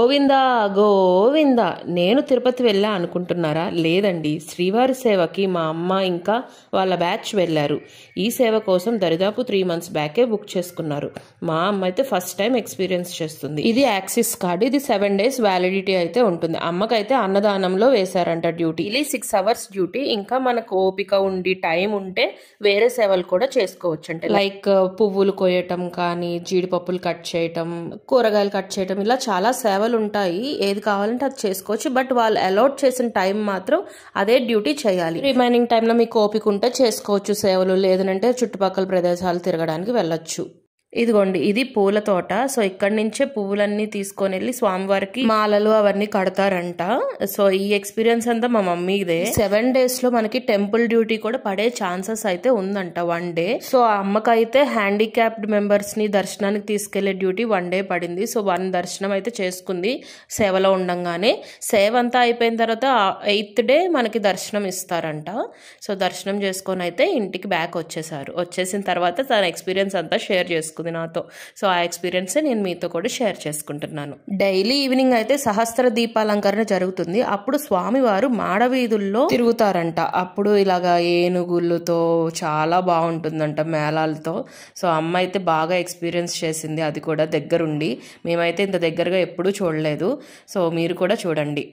గోవిందా గోవిందా. నేను తిరుపతి వెళ్ళా అనుకుంటున్నారా? లేదండి, శ్రీవారి సేవకి మా అమ్మ ఇంకా వాళ్ళ బ్యాచ్ వెళ్ళారు. ఈ సేవ కోసం దరిదాపు 3 months బ్యాకే బుక్ చేసుకున్నారు. మా అమ్మ అయితే ఫస్ట్ టైం ఎక్స్పీరియన్స్ చేస్తుంది. ఇది యాక్సిస్ కార్డ్, ఇది 7 days వ్యాలిడిటీ అయితే ఉంటుంది. అమ్మకైతే అన్నదానంలో వేశారంట డ్యూటీ. ఇది 6 hours డ్యూటీ. ఇంకా మనకు ఓపిక ఉండి టైం ఉంటే వేరే సేవలు కూడా చేసుకోవచ్చు. అంటే లైక్ పువ్వులు కోయటం కానీ, జీడిపప్పులు కట్ చేయటం, కూరగాయలు కట్ చేయటం, ఇలా చాలా సేవలు ఉంటాయి. ఏది కావాలంటే అది చేసుకోవచ్చు. బట్ వాళ్ళు అలాట్ చేసిన టైం మాత్రం అదే డ్యూటీ చేయాలి. రిమైనింగ్ టైంలో మీకు ఓపిక ఉంటే చేసుకోవచ్చు సేవలు, లేదంటే చుట్టుపక్కల ప్రదేశాలు తిరగడానికి వెళ్ళొచ్చు. ఇదిగోండి, ఇది పూల తోట. సో ఇక్కడి నుంచే పువ్వులన్నీ తీసుకొని వెళ్ళి స్వామివారికి మాలలు అవన్నీ కడతారంట. సో ఈ ఎక్స్పీరియన్స్ అంతా మా మమ్మీదే. 7 days లో మనకి టెంపుల్ డ్యూటీ కూడా పడే ఛాన్సెస్ అయితే ఉందంట 1 day. సో ఆ అమ్మకైతే హ్యాండిక్యాప్డ్ మెంబర్స్ ని దర్శనానికి తీసుకెళ్లే డ్యూటీ 1 day పడింది. సో 1 దర్శనం అయితే చేసుకుంది సేవలో ఉండంగానే. సేవ అంతా అయిపోయిన తర్వాత 8th day మనకి దర్శనం ఇస్తారంట. సో దర్శనం చేసుకొని అయితే ఇంటికి బ్యాక్ వచ్చేసారు. వచ్చేసిన తర్వాత తన ఎక్స్పీరియన్స్ అంతా షేర్ చేసుకుంది నాతో. సో ఆ ఎక్స్పీరియన్స్ నేను మీతో కూడా షేర్ చేసుకుంటున్నాను. డైలీ ఈవినింగ్ అయితే సహస్ర దీపాలంకరణ జరుగుతుంది. అప్పుడు స్వామివారు మాడవీధుల్లో తిరుగుతారంట. అప్పుడు ఇలాగా ఏనుగులతో చాలా బాగుంటుందంట, మేళాలతో. సో అమ్మ అయితే బాగా ఎక్స్పీరియన్స్ చేసింది, అది కూడా దగ్గరుండి. మేమైతే ఇంత దగ్గరగా ఎప్పుడూ చూడలేదు. సో మీరు కూడా చూడండి.